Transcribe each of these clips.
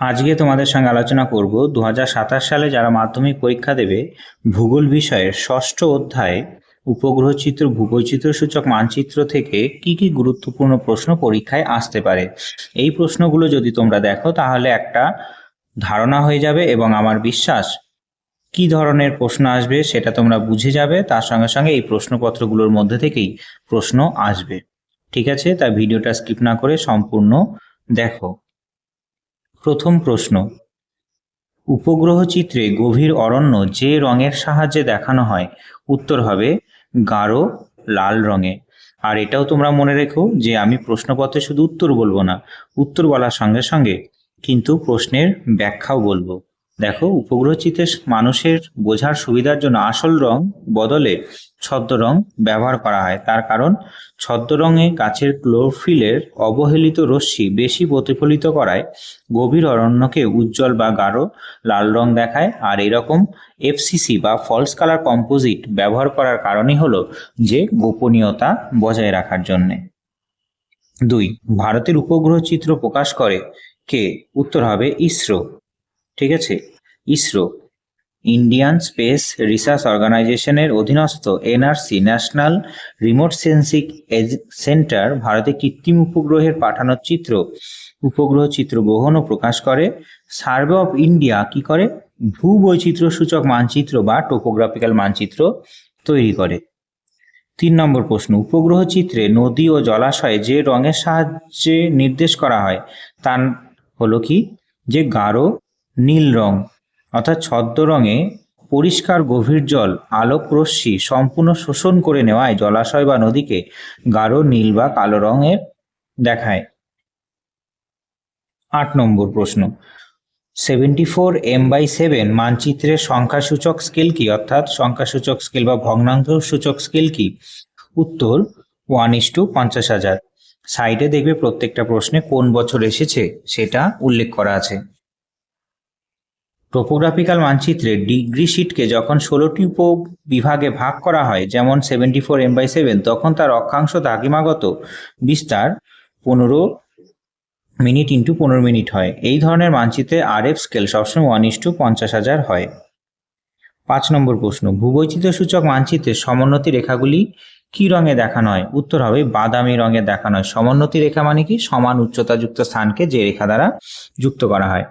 আজকে তোমাদের সঙ্গে আলোচনা করব 2027 সালে যারা মাধ্যমিক পরীক্ষা দেবে ভূগোল বিষয়ের ষষ্ঠ অধ্যায়ে উপগ্রহ চিত্র ভূবৈচিত্র্য সূচক মানচিত্র থেকে কি কি গুরুত্বপূর্ণ প্রশ্ন পরীক্ষায় আসতে পারে। এই প্রশ্নগুলো যদি তোমরা দেখো তাহলে একটা ধারণা হয়ে যাবে এবং আমার বিশ্বাস কি ধরনের প্রশ্ন আসবে সেটা তোমরা বুঝে যাবে। তার সঙ্গে সঙ্গে এই প্রশ্নপত্রগুলোর মধ্যে থেকেই প্রশ্ন আসবে। ঠিক আছে, তাই ভিডিওটা স্কিপ না করে সম্পূর্ণ দেখো। প্রথম প্রশ্ন, উপগ্রহ চিত্রে গভীর অরণ্য যে রঙের সাহায্যে দেখানো হয়? উত্তর হবে গাঢ় লাল রঙে। আর এটাও তোমরা মনে রেখো যে আমি প্রশ্নপত্রে শুধু উত্তর বলবো না, উত্তর বলার সঙ্গে সঙ্গে কিন্তু প্রশ্নের ব্যাখ্যাও বলবো। দেখো, উপগ্রহ চিত্রে মানুষের বোঝার সুবিধার জন্য আসল রং বদলে ছদ্ম রং ব্যবহার করা হয়। তার কারণ ছদ্ম রঙে গাছের ক্লোরোফিলের অবহেলিত রশ্মি বেশি প্রতিফলিত করায় গভীর অরণ্যকে উজ্জ্বল বা গাঢ় লাল রং দেখায়। আর এরকম এফসিসি বা ফলস কালার কম্পোজিট ব্যবহার করার কারণই হলো যে গোপনীয়তা বজায় রাখার জন্যে। 2, ভারতের উপগ্রহ চিত্র প্রকাশ করে কে? উত্তর হবে ইসরো। ঠিক আছে, ইসরো ইন্ডিয়ান স্পেস রিসার্চ অর্গানাইজেশনের অধীনস্থ NRC national remote sensing centre ভারতে কৃত্রিম উপগ্রহের পাঠানো চিত্র উপগ্রহ চিত্র গ্রহণ ও প্রকাশ করে। সার্ভে অফ ইন্ডিয়া কি করে? ভূবৈচিত্র্য সূচক মানচিত্র বা টোপোগ্রাফিক্যাল মানচিত্র তৈরি করে। 3 নম্বর প্রশ্ন, উপগ্রহ চিত্রে নদী ও জলাশয়ে যে রঙের সাহায্যে নির্দেশ করা হয় তা হলো কি? যে গাঢ় নীল রং। অর্থাৎ ছদ্ম রঙে পরিষ্কার গভীর জল আলোক রশ্মি সম্পূর্ণ শোষণ করে নেওয়ায় জলাশয় বা নদীকে গাঢ় নীল বা কালো রঙের দেখায়। 8 নম্বর প্রশ্ন, 74m/7 মানচিত্রের সংখ্যাসূচক স্কেল কি? অর্থাৎ সংখ্যাসূচক স্কেল বা ভগ্নাংশ সূচক স্কেল কি? উত্তর 1:50,000। সাইডে দেখবে প্রত্যেকটা প্রশ্নে কোন বছর এসেছে সেটা উল্লেখ করা আছে। টোপোগ্রাফিক্যাল মানচিত্রে ডিগ্রি শিটকে যখন 16টি উপবিভাগে ভাগ করা হয়, যেমন 74m/7, তখন তার অক্ষাংশ দ্রাঘিমাগত বিস্তার 15 মিনিট ইন্টু 15 মিনিট হয়। এই ধরনের মানচিত্রে আরএফ স্কেল সবসময় 1:50,000 হয়। 5 নম্বর প্রশ্ন, ভূবৈচিত্র্য সূচক মানচিত্রে সমোন্নতি রেখাগুলি কি রঙে দেখানো হয়? উত্তর হবে বাদামি রঙে দেখানো হয়। সমোন্নতি রেখা মানে কি? সমান উচ্চতাযুক্ত স্থানকে যে রেখা দ্বারা যুক্ত করা হয়।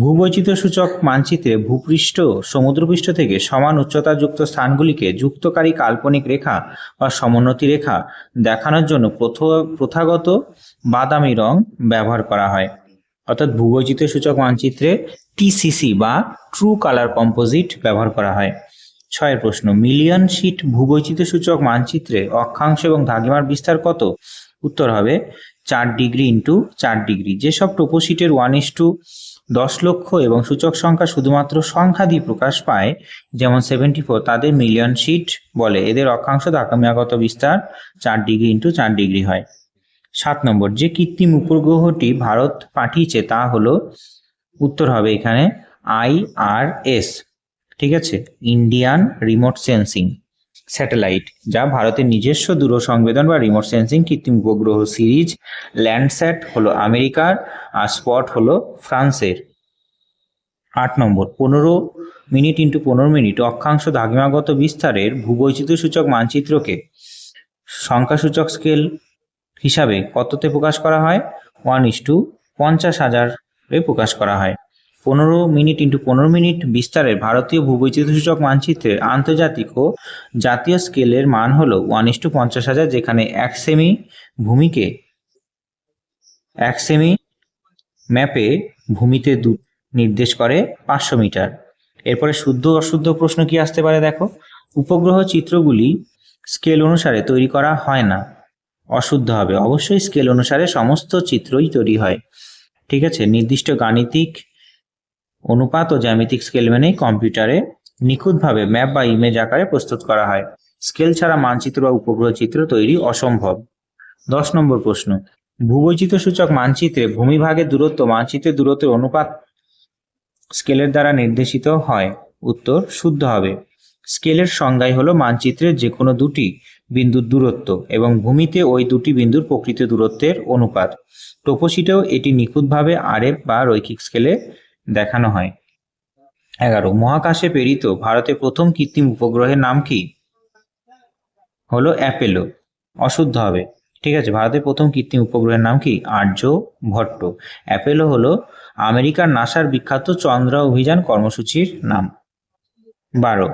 ভূবৈচিত্র্য সূচক মানচিত্রে ভূপৃষ্ঠ সমুদ্রপৃষ্ঠ থেকে সমান উচ্চতাযুক্ত স্থানগুলিকে যুক্তকারী কাল্পনিক রেখা বা সমোন্নতি রেখা দেখানোর জন্য প্রথাগত বাদামি রং ব্যবহার করা হয়। অর্থাৎ ভূবৈচিত্র্য সূচক মানচিত্রে টিসিসি বা ট্রু কালার কম্পোজিট ব্যবহার করা হয়। 6 প্রশ্ন, মিলিয়ন শিট ভূবৈচিত্র্য সূচক মানচিত্রে অক্ষাংশ এবং দ্রাঘিমার বিস্তার কত? উত্তর হবে 4 ডিগ্রি ইন্টু 4 ডিগ্রি। যেসব টোপোশিটের 1:10 লক্ষ এবং সূচক সংখ্যা শুধুমাত্র সংখ্যা দিয়ে প্রকাশ পায়, যেমন 74, তাদের মিলিয়ন শিট বলে। এদের অক্ষাংশ দ্রাঘিমাগত বিস্তার 4 ডিগ্রি ইন্টু 4 ডিগ্রি হয়। 7 নম্বর, যে কৃত্রিম উপগ্রহটি ভারত পাঠিয়েছে তা হলো? উত্তর হবে এখানে IRS। ঠিক আছে, ইন্ডিয়ান রিমোট সেন্সিং স্যাটেলাইট, যা ভারতের নিজস্ব দূরসংবেদন বা রিমোট সেন্সিং কৃত্রিম উপগ্রহ সিরিজ। ল্যান্ডস্যাট হলো আমেরিকার, আর স্পট হলো ফ্রান্সের। 8 নম্বর, 15 মিনিট ইন্টু 15 মিনিট অক্ষাংশ দ্রাঘিমাগত বিস্তারের ভূবৈচিত্র্য সূচক মানচিত্রকে সংখ্যাসূচক স্কেল হিসাবে কততে প্রকাশ করা হয়? 1:50,000 প্রকাশ করা হয়। 15 মিনিট ইন্টু 15 মিনিট বিস্তারের ভারতীয় ভূবৈচিত্র্য সূচক মানচিত্রের আন্তর্জাতিক ও জাতীয় স্কেলের মান হল 1:50,000, যেখানে 1 সেমি ভূমিকে 1 সেমি ম্যাপে ভূমিতে নির্দেশ করে 500 মিটার। এরপরে শুদ্ধ অশুদ্ধ প্রশ্ন কি আসতে পারে দেখো। উপগ্রহ চিত্রগুলি স্কেল অনুসারে তৈরি করা হয় না। অশুদ্ধ হবে। অবশ্যই স্কেল অনুসারে সমস্ত চিত্রই তৈরি হয়। ঠিক আছে, নির্দিষ্ট গাণিতিক অনুপাত ও জ্যামিতিক স্কেল মেনেই কম্পিউটারে নিখুঁতভাবে ম্যাপ বা ইমেজ আকারে প্রস্তুত করা হয়। স্কেল ছাড়া মানচিত্র বা উপগ্রহ চিত্র তৈরি অসম্ভব। 10 নম্বর প্রশ্ন, ভূবৈচিত্র্য সূচক মানচিত্রে ভূমিভাগের দূরত্ব মানচিত্রের দূরত্বের অনুপাত স্কেলের দ্বারা নির্দেশিত হয়। উত্তর শুদ্ধ হবে। স্কেলের সংজ্ঞাই হলো মানচিত্রের যে কোনো দুটি বিন্দুর দূরত্ব এবং ভূমিতে ওই দুটি বিন্দুর প্রকৃত দূরত্বের অনুপাত। টোপোশিটেও এটি নিখুঁতভাবে আরএফ বা রৈখিক স্কেলে দেখানো হয়। 11, মহাকাশে প্রেরিত ভারতের প্রথম কৃত্রিম উপগ্রহের নাম কি? হলো অ্যাপেলো। অশুদ্ধ হবে। ঠিক আছে, ভারতের প্রথম কৃত্রিম উপগ্রহের নাম কি? আর্যভট্ট। অ্যাপেলো হলো আমেরিকার নাসার বিখ্যাত চন্দ্র অভিযান কর্মসূচির নাম। 12,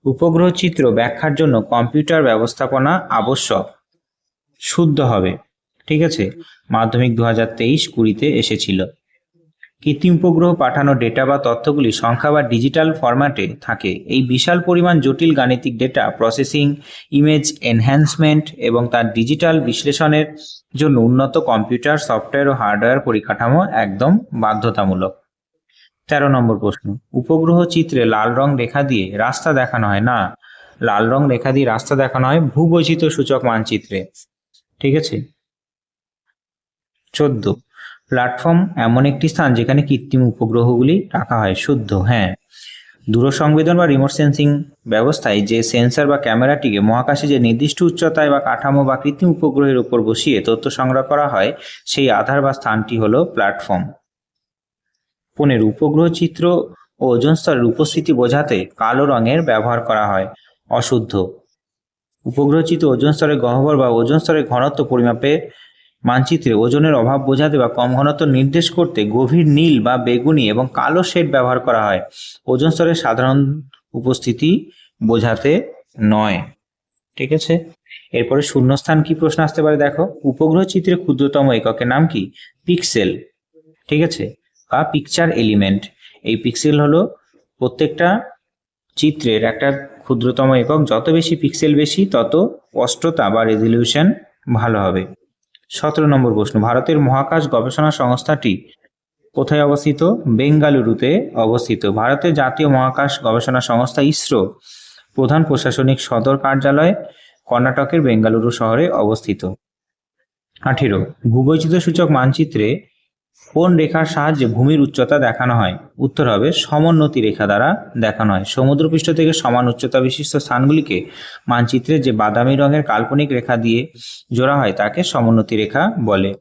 উপগ্রহ চিত্র ব্যাখ্যার জন্য কম্পিউটার ব্যবস্থাপনা আবশ্যক। শুদ্ধ হবে। ঠিক আছে, মাধ্যমিক 2023-20 এসেছিল। কৃত্রিম উপগ্রহ পাঠানো ডেটা বা তথ্যগুলি সংখ্যা বা ডিজিটাল ফরম্যাটে থাকে। এই বিশাল পরিমাণ জটিল গাণিতিক ডেটা প্রসেসিং, ইমেজ এনহ্যান্সমেন্ট এবং তার ডিজিটাল বিশ্লেষণের জন্য উন্নত কম্পিউটার সফটওয়্যার ও হার্ডওয়্যার পরিকাঠামো একদম বাধ্যতামূলক। 13 নম্বর প্রশ্ন, উপগ্রহ চিত্রে লাল রং রেখা দিয়ে রাস্তা দেখানো হয় না। লাল রং রেখা দিয়ে রাস্তা দেখানো হয় ভূবৈচিত্র্য সূচক মানচিত্রে। ঠিক আছে। 14, প্ল্যাটফর্ম এমন একটি স্থান যেখানে কৃত্রিম উপগ্রহগুলি রাখা হয়। শুদ্ধ। হ্যাঁ, দূরসংবেদন বা রিমোট সেন্সিং ব্যবস্থায় যে সেন্সর বা ক্যামেরাটিকে মহাকাশে যে নির্দিষ্ট উচ্চতায় বা কাঠামো বা কৃত্রিম উপগ্রহের উপর বসিয়ে তথ্য সংগ্রহ করা হয়, সেই আধার বা স্থানটি হলো প্ল্যাটফর্ম। 15, উপগ্রহ চিত্র ও ওজোন স্তরের উপস্থিতি বোঝাতে কালো রঙের ব্যবহার করা হয়। অশুদ্ধ। উপগ্রহ চিত্র ওজোন স্তরের গহ্বর বা ওজোন স্তরের ঘনত্ব পরিমাপে মানচিত্রে ওজনের অভাব বোঝাতে বা কম ঘনত্ব নির্দেশ করতে গভীর নীল বা বেগুনি এবং কালো শেড ব্যবহার করা হয়, ওজোন স্তরের সাধারণ উপস্থিতি বোঝাতে নয়। ঠিক আছে। এরপরে শূন্যস্থান কি প্রশ্ন আসতে পারে দেখো। উপগ্রহ চিত্রের ক্ষুদ্রতম এককের নাম কি? পিক্সেল। ঠিক আছে, বা পিকচার এলিমেন্ট। এই পিক্সেল হলো প্রত্যেকটা চিত্রের একটা ক্ষুদ্রতম একক। যত বেশি পিক্সেল বেশি, তত স্পষ্টতা বা রেজলিউশন ভালো হবে। 17 নম্বর প্রশ্ন, ভারতের মহাকাশ গবেষণা সংস্থাটি কোথায় অবস্থিত? বেঙ্গালুরুতে অবস্থিত। ভারতের জাতীয় মহাকাশ গবেষণা সংস্থা ইসরো প্রধান প্রশাসনিক সদর কার্যালয় কর্ণাটকের বেঙ্গালুরু শহরে অবস্থিত। 18, ভূবৈচিত্র্য সূচক মানচিত্রে কোন রেখার সাহায্যে ভূমির উচ্চতা দেখানো হয়? উত্তর হবে সমোন্নতি রেখা দ্বারা দেখানো হয়। সমুদ্রপৃষ্ঠ থেকে সমান উচ্চতা বিশিষ্ট স্থানগুলিকে মানচিত্রে যে বাদামি রঙের কাল্পনিক রেখা দিয়ে জোড়া হয় তাকে সমোন্নতি রেখা বলে।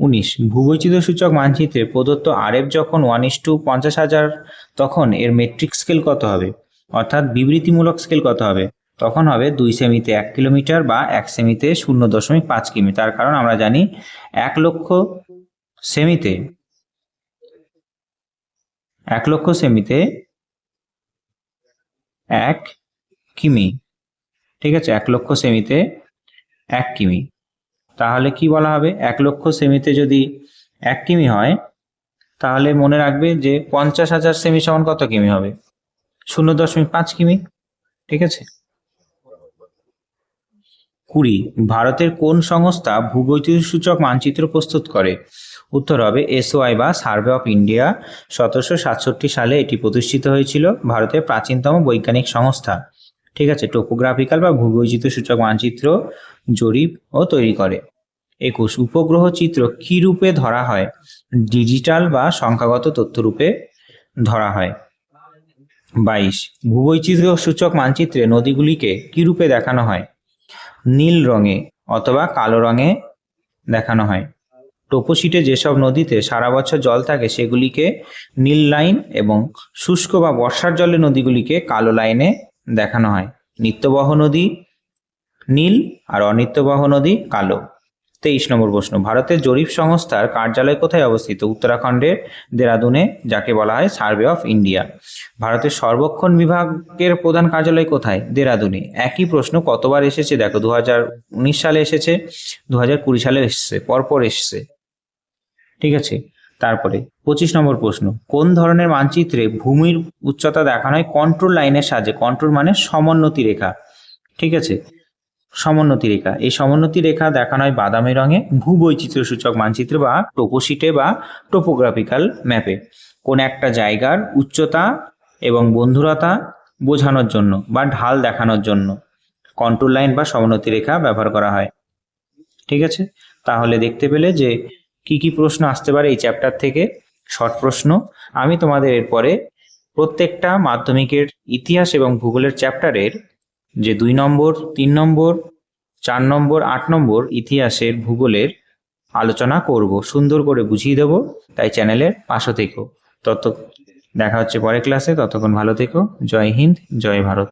19, ভূবৈচিত্র্য সূচক মানচিত্রে প্রদত্ত আরএফ যখন 1:50,000, তখন এর মেট্রিক স্কেল কত হবে? অর্থাৎ বিবৃতিমূলক স্কেল কত হবে? তখন হবে 2 সেমিতে 1 কিলোমিটার বা 1 সেমিতে 0.5 কিমি। তার কারণ আমরা জানি 1 লক্ষ সেমিতে 1 কিমি। ঠিক আছে, 1 লক্ষ সেমিতে 1 কিমি। তাহলে কি বলা হবে? 1 লক্ষ সেমিতে যদি 1 কিমি হয়, তাহলে মনে রাখবে যে 50,000 সেমি সমান কত কিমি হবে? 0.5 কিমি। ঠিক আছে। 20, ভারতের কোন সংস্থা ভূবৈচিত্র্য সূচক মানচিত্র প্রস্তুত করে? উত্তর হবে এসওআই বা সার্ভে অফ ইন্ডিয়া। 1767 সালে এটি প্রতিষ্ঠিত হয়েছিল। ভারতের প্রাচীনতম বৈজ্ঞানিক সংস্থা। ঠিক আছে, টোপোগ্রাফিক্যাল বা ভূবৈচিত্র্য সূচক মানচিত্র জরিপ ও তৈরি করে। 21, উপগ্রহ চিত্র কি রূপে ধরা হয়? ডিজিটাল বা সংখ্যাগত তথ্য রূপে ধরা হয়। 22, ভূবৈচিত্র্য সূচক মানচিত্রে নদীগুলিকে কি রূপে দেখানো হয়? নীল রঙে অথবা কালো রঙে দেখানো হয়। টোপোশিটে যেসব নদীতে সারা বছর জল থাকে সেগুলিকে নীল লাইন এবং শুষ্ক বা বর্ষার জলে নদীগুলিকে কালো লাইনে দেখানো হয়। নিত্যবহ নদী নীল আর অনিত্যবহ নদী কালো। 23 নম্বর প্রশ্ন, ভারতের জরিপ সংস্থার কার্যালয় কোথায় অবস্থিত? উত্তরাখণ্ডের দেরাদুনে, যাকে বলা হয় সার্ভে অফ ইন্ডিয়া। ভারতের সর্বেক্ষণ বিভাগের প্রধান কার্যালয় কোথায়? দেরাদুনে। একই প্রশ্ন কতবার এসেছে দেখো, 2019 সালে এসেছে, 2020 সালে এসেছে, পরপর এসেছে। ঠিক আছে। তারপরে 25 নম্বর প্রশ্ন, কোন ধরনের মানচিত্রে ভূমির উচ্চতা দেখানো হয় কন্ট্রোল লাইনের সাহায্যে? কন্ট্রোল মানে সমোন্নতি রেখা। ঠিক আছে, সমোন্নতি রেখা। এই সমোন্নতি রেখা দেখানো হয় বাদামি রঙে ভূবৈচিত্র্য সূচক মানচিত্রে বা টোপোশিটে বা টোপোগ্রাফিক্যাল ম্যাপে। কোন একটা জায়গার উচ্চতা এবং বন্ধুরতা বোঝানোর জন্য বা ঢাল দেখানোর জন্য কন্ট্রোল লাইন বা সমোন্নতি রেখা ব্যবহার করা হয়। ঠিক আছে, তাহলে দেখতে পেলে যে কি কি প্রশ্ন আসতে পারে এই চ্যাপ্টার থেকে, শর্ট প্রশ্ন। আমি তোমাদের এরপরে প্রত্যেকটা মাধ্যমিকের ইতিহাস এবং ভূগোলের চ্যাপ্টারের যে 2 নম্বর, 3 নম্বর, 4 নম্বর, 8 নম্বর ইতিহাসের ভূগোলের আলোচনা করব, সুন্দর করে বুঝিয়ে দেবো। তাই চ্যানেলের পাশে থেকো। দেখা হচ্ছে পরের ক্লাসে। ততক্ষণ ভালো থেকো। জয় হিন্দ, জয় ভারত।